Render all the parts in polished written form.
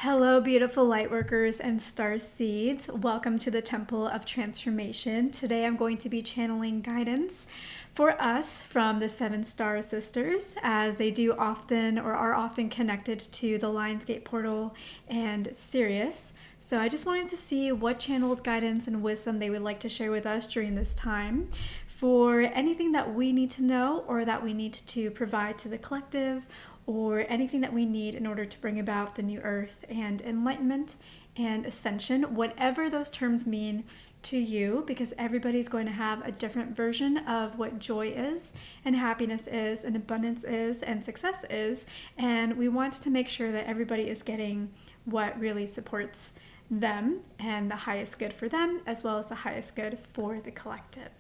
Hello, beautiful Lightworkers and Starseeds. Welcome to the Temple of Transformation. Today I'm going to be channeling guidance for us from the Seven Star Sisters, as they do often or are often connected to the Lionsgate portal and Sirius. So I just wanted to see what channeled guidance and wisdom they would like to share with us during this time for anything that we need to know or that we need to provide to the collective, or anything that we need in order to bring about the new earth and enlightenment and ascension, whatever those terms mean to you, because everybody's going to have a different version of what joy is and happiness is and abundance is and success is. And we want to make sure that everybody is getting what really supports them and the highest good for them, as well as the highest good for the collective.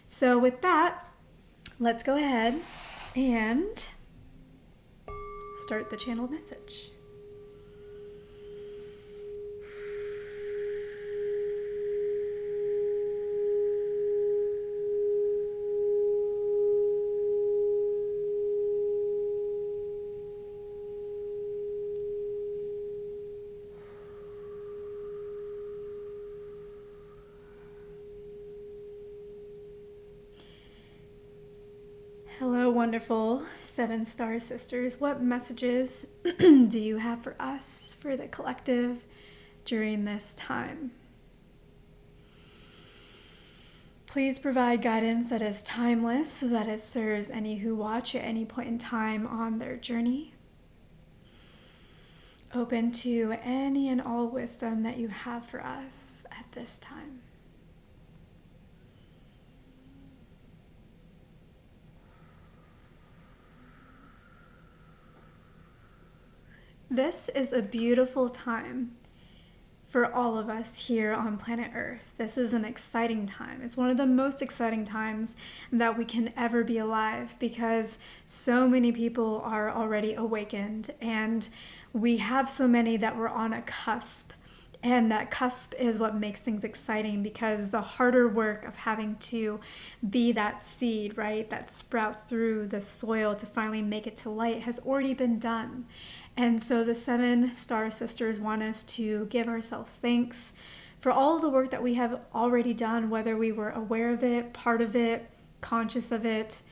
So with that, let's go ahead and start the channel message. Hello, wonderful Seven Star Sisters. What messages do you have for us, for the collective, during this time? Please provide guidance that is timeless so that it serves any who watch at any point in time on their journey. Open to any and all wisdom that you have for us at this time. This is a beautiful time for all of us here on planet Earth. This is an exciting time. It's one of the most exciting times that we can ever be alive, because so many people are already awakened, and we have so many that we're on a cusp. And that cusp is what makes things exciting, because the harder work of having to be that seed, right, that sprouts through the soil to finally make it to light has already been done. And so the Seven Star Sisters want us to give ourselves thanks for all of the work that we have already done, whether we were aware of it, part of it, conscious of it.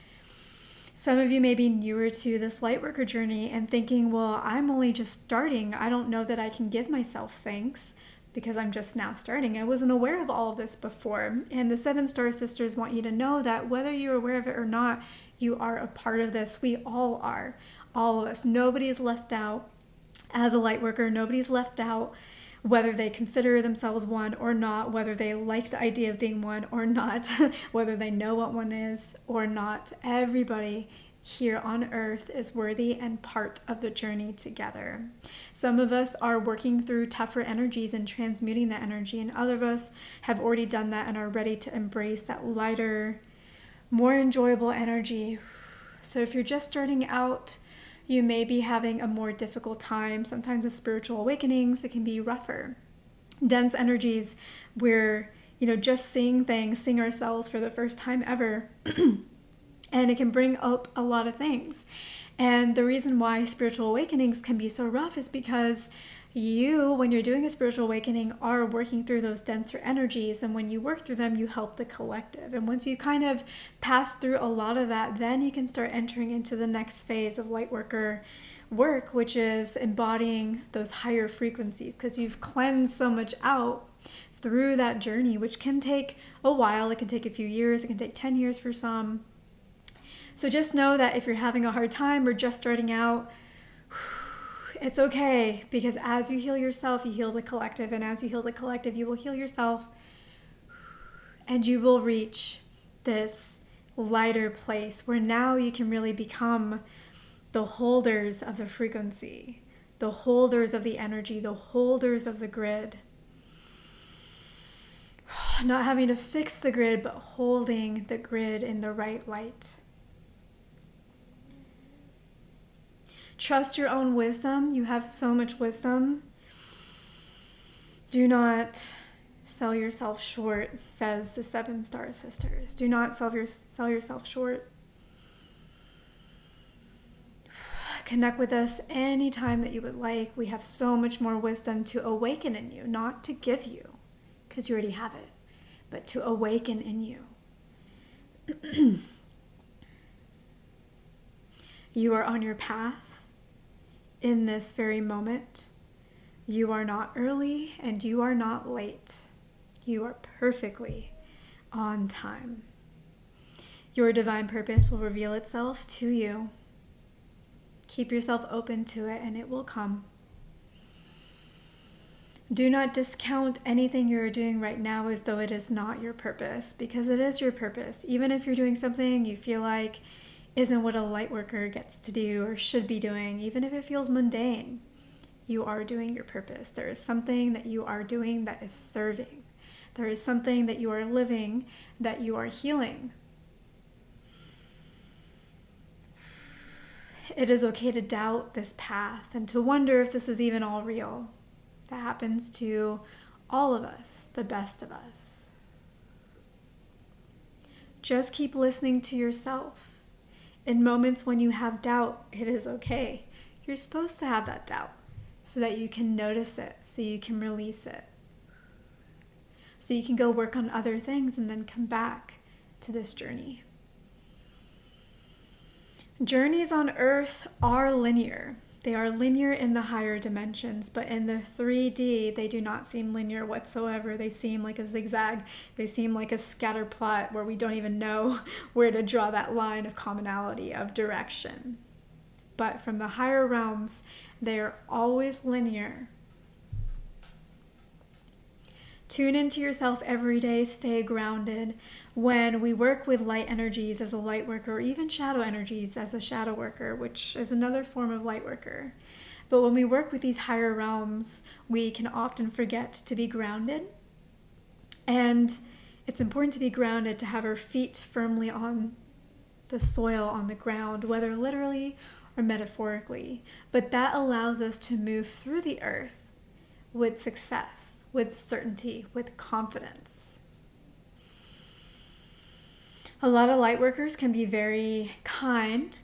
Some of you may be newer to this Lightworker journey and thinking, well, I'm only just starting. I don't know that I can give myself thanks because I'm just now starting. I wasn't aware of all of this before. And the Seven Star Sisters want you to know that whether you're aware of it or not, you are a part of this. We all are. All of us. Nobody is left out as a Lightworker. Nobody's left out, whether they consider themselves one or not, whether they like the idea of being one or not, whether they know what one is or not. Everybody here on Earth is worthy and part of the journey together. Some of us are working through tougher energies and transmuting that energy, and other of us have already done that and are ready to embrace that lighter, more enjoyable energy. So if you're just starting out, you may be having a more difficult time. Sometimes with spiritual awakenings, it can be rougher. Dense energies, we're, just seeing things, seeing ourselves for the first time ever. And it can bring up a lot of things. And the reason why spiritual awakenings can be so rough is because you, when you're doing a spiritual awakening, are working through those denser energies. And when you work through them, you help the collective. And once you kind of pass through a lot of that, then you can start entering into the next phase of Lightworker work, which is embodying those higher frequencies, because you've cleansed so much out through that journey, which can take a while. It can take a few years. It can take 10 years for some. So just know that if you're having a hard time or just starting out, it's okay, because as you heal yourself, you heal the collective. And as you heal the collective, you will heal yourself. And you will reach this lighter place where now you can really become the holders of the frequency, the holders of the energy, the holders of the grid. Not having to fix the grid, but holding the grid in the right light. Trust your own wisdom. You have so much wisdom. Do not sell yourself short, says the Seven Star Sisters. Do not sell yourself short. connect with us anytime that you would like. We have so much more wisdom to awaken in you, not to give you, because you already have it, but to awaken in you. You are on your path in this very moment. You are not early and you are not late. You are perfectly on time. Your divine purpose will reveal itself to you. Keep yourself open to it and it will come. Do not discount anything you're doing right now as though it is not your purpose, because it is your purpose. Even if you're doing something you feel like isn't what a light worker gets to do or should be doing, even if it feels mundane, you are doing your purpose. There is something that you are doing that is serving. There is something that you are living that you are healing. It is okay to doubt this path and to wonder if this is even all real. That happens to all of us, the best of us. Just keep listening to yourself. In moments when you have doubt, it is okay. You're supposed to have that doubt so that you can notice it, so you can release it. So you can go work on other things and then come back to this journey. Journeys on Earth are linear. They are linear in the higher dimensions, but in the 3D, they do not seem linear whatsoever. They seem like a zigzag. They seem like a scatter plot where we don't even know where to draw that line of commonality, of direction. But from the higher realms, they are always linear. Tune into yourself every day, stay grounded. When we work with light energies as a light worker, or even shadow energies as a shadow worker, which is another form of light worker. But when we work with these higher realms, we can often forget to be grounded. And it's important to be grounded, to have our feet firmly on the soil, on the ground, whether literally or metaphorically. But that allows us to move through the earth with success, with certainty, with confidence. A lot of light workers can be very kind,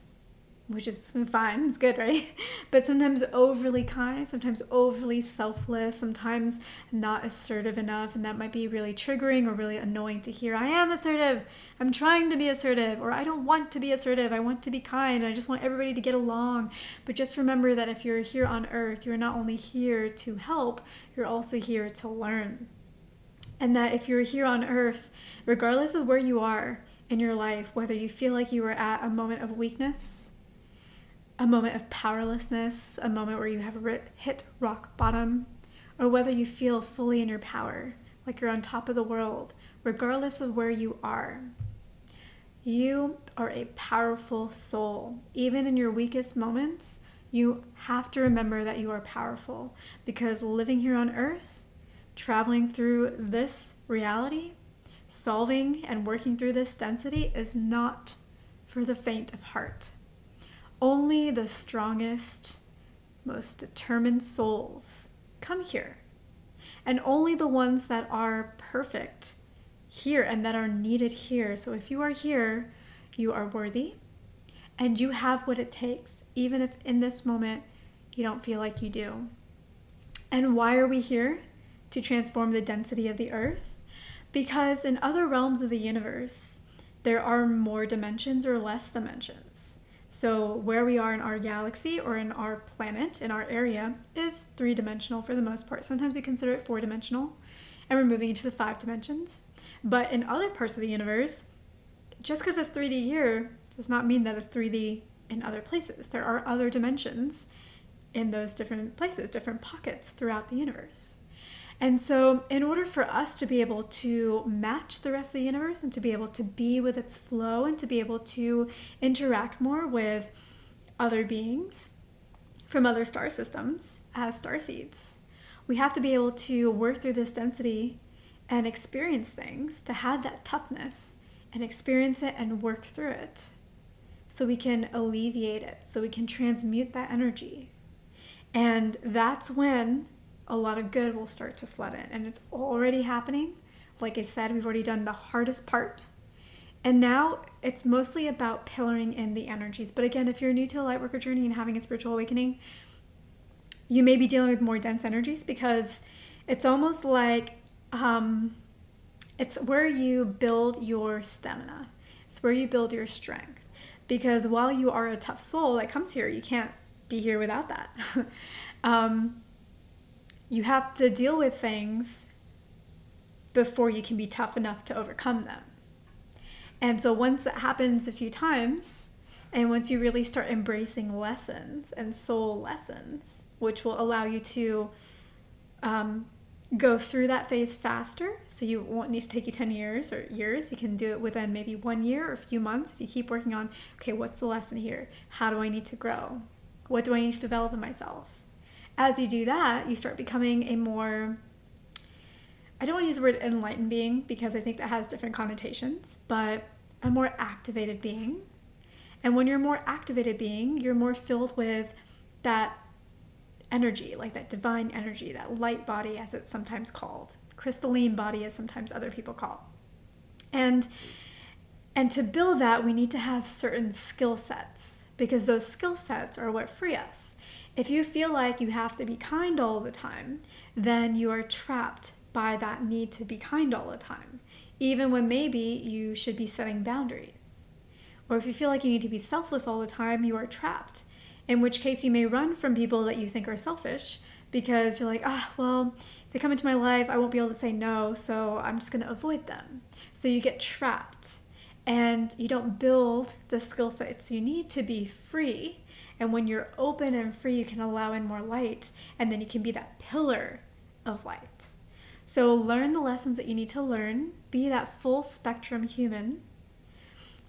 which is fine, it's good, right? But sometimes overly kind, sometimes overly selfless, sometimes not assertive enough, and that might be really triggering or really annoying to hear. I am assertive, I'm trying to be assertive, or I don't want to be assertive, I want to be kind, I just want everybody to get along. But just remember that if you're here on Earth, you're not only here to help, you're also here to learn. And that if you're here on Earth, regardless of where you are in your life, whether you feel like you are at a moment of weakness, a moment of powerlessness, a moment where you have hit rock bottom, or whether you feel fully in your power, like you're on top of the world, regardless of where you are, you are a powerful soul. Even in your weakest moments, you have to remember that you are powerful, because living here on Earth, traveling through this reality, solving and working through this density is not for the faint of heart. Only the strongest, most determined souls come here. And only the ones that are perfect here and that are needed here. So if you are here, you are worthy and you have what it takes, even if in this moment you don't feel like you do. And why are we here? To transform the density of the earth? Because in other realms of the universe, there are more dimensions or less dimensions. So where we are in our galaxy or in our planet, in our area, is 3-dimensional for the most part. Sometimes we consider it 4-dimensional, and we're moving into the 5 dimensions. But in other parts of the universe, just because it's 3D here does not mean that it's 3D in other places. There are other dimensions in those different places, different pockets throughout the universe. And so in order for us to be able to match the rest of the universe and to be able to be with its flow and to be able to interact more with other beings from other star systems as starseeds, we have to be able to work through this density and experience things, to have that toughness and experience it and work through it so we can alleviate it, so we can transmute that energy. And that's when a lot of good will start to flood in, and it's already happening. Like I said, we've already done the hardest part, And now it's mostly about pillaring in the energies. But again, if you're new to a Lightworker journey and having a spiritual awakening, you may be dealing with more dense energies, because it's almost like it's where you build your stamina. It's where you build your strength. Because while you are a tough soul that comes here, you can't be here without that. You have to deal with things before you can be tough enough to overcome them. And so once that happens a few times, and once you really start embracing lessons and soul lessons, which will allow you to go through that phase faster, so you won't need to take you 10 years or years. You can do it within maybe 1 year or a few months if you keep working on, okay, what's the lesson here? How do I need to grow? What do I need to develop in myself? As you do that, you start becoming a more, I don't want to use the word enlightened being, because I think that has different connotations, but a more activated being. And when you're a more activated being, you're more filled with that energy, like that divine energy, that light body, as it's sometimes called, crystalline body, as sometimes other people call. And to build that, we need to have certain skill sets, because those skill sets are what free us. If you feel like you have to be kind all the time, then you are trapped by that need to be kind all the time, even when maybe you should be setting boundaries. Or if you feel like you need to be selfless all the time, you are trapped, in which case you may run from people that you think are selfish, because you're like, well, if they come into my life, I won't be able to say no, so I'm just going to avoid them. So you get trapped, and you don't build the skill sets you need to be free. And when you're open and free, you can allow in more light, and then you can be that pillar of light. So learn the lessons that you need to learn, be that full spectrum human,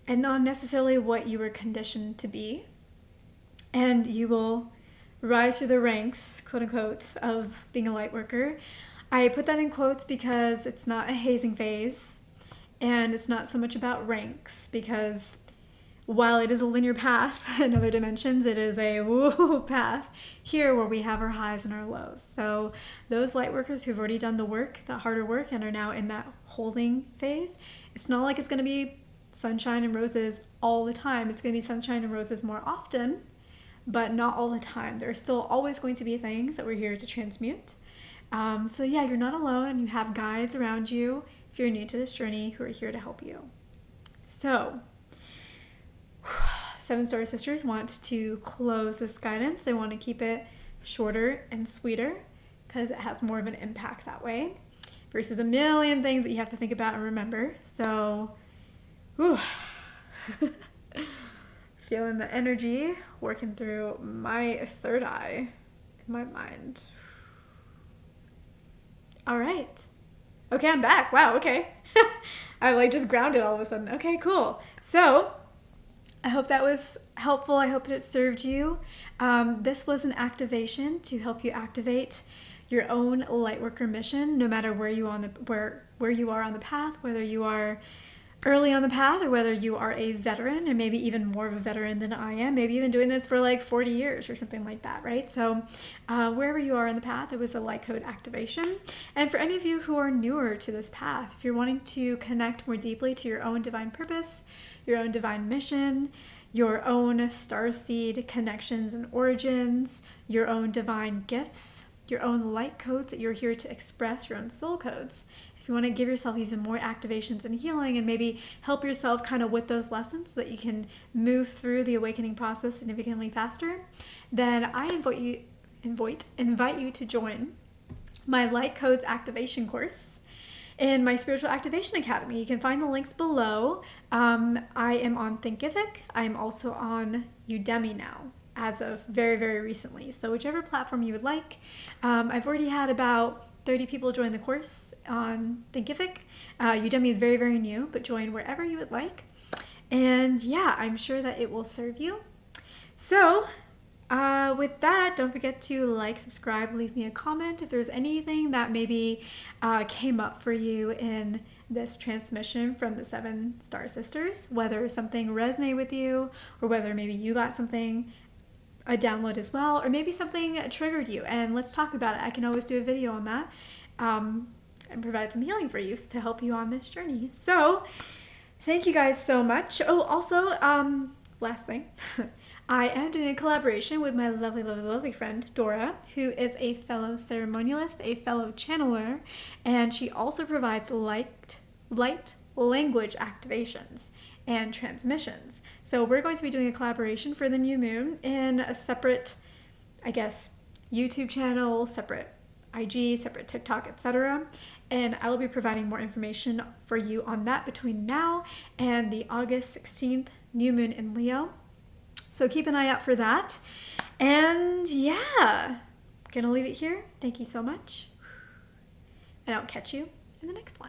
and not necessarily what you were conditioned to be. And you will rise through the ranks, quote unquote, of being a light worker. I put that in quotes because it's not a hazing phase, and it's not so much about ranks, because while it is a linear path in other dimensions, it is a path here where we have our highs and our lows. So those light workers who've already done the work, the harder work, and are now in that holding phase, it's not like it's going to be sunshine and roses all the time. It's going to be sunshine and roses more often, but not all the time. There are still always going to be things that we're here to transmute. So yeah, you're not alone, and you have guides around you if you're new to this journey who are here to help you. So 7 Star Sisters want to close this guidance. They want to keep it shorter and sweeter, because it has more of an impact that way versus a million things that you have to think about and remember. So, feeling the energy working through my third eye in my mind. All right. Okay, I'm back. Wow, okay. I just grounded all of a sudden. Okay, cool. So I hope that was helpful. I hope that it served you. This was an activation to help you activate your own Lightworker mission, no matter where you are on the path, whether you are early on the path or whether you are a veteran, or maybe even more of a veteran than I am, maybe even doing this for like 40 years or something like that, right? So wherever you are on the path, it was a light code activation. And for any of you who are newer to this path, if you're wanting to connect more deeply to your own divine purpose, your own divine mission, your own starseed connections and origins, your own divine gifts, your own light codes that you're here to express, your own soul codes, if you want to give yourself even more activations and healing, and maybe help yourself kind of with those lessons so that you can move through the awakening process significantly faster, then I invite you to join my Light Codes Activation course in my Spiritual Activation Academy. You can find the links below. I am on Thinkific. I'm also on Udemy now, as of very, very recently. So whichever platform you would like. I've already had about 30 people join the course on Thinkific. Udemy is very, very new, but join wherever you would like. And yeah, I'm sure that it will serve you. So with that, don't forget to like, subscribe, leave me a comment if there's anything that maybe came up for you in this transmission from the 7 Star Sisters, whether something resonated with you, or whether maybe you got something, a download as well, or maybe something triggered you, and let's talk about it. I can always do a video on that and provide some healing for you to help you on this journey. So Thank you guys so much. Oh, also, last thing. I am doing a collaboration with my lovely, lovely, lovely friend, Dora, who is a fellow ceremonialist, a fellow channeler, and she also provides light language activations and transmissions. So we're going to be doing a collaboration for the new moon in a separate, I guess, YouTube channel, separate IG, separate TikTok, etc. And I will be providing more information for you on that between now and the August 16th new moon in Leo. So keep an eye out for that. And yeah, gonna leave it here. Thank you so much. And I'll catch you in the next one.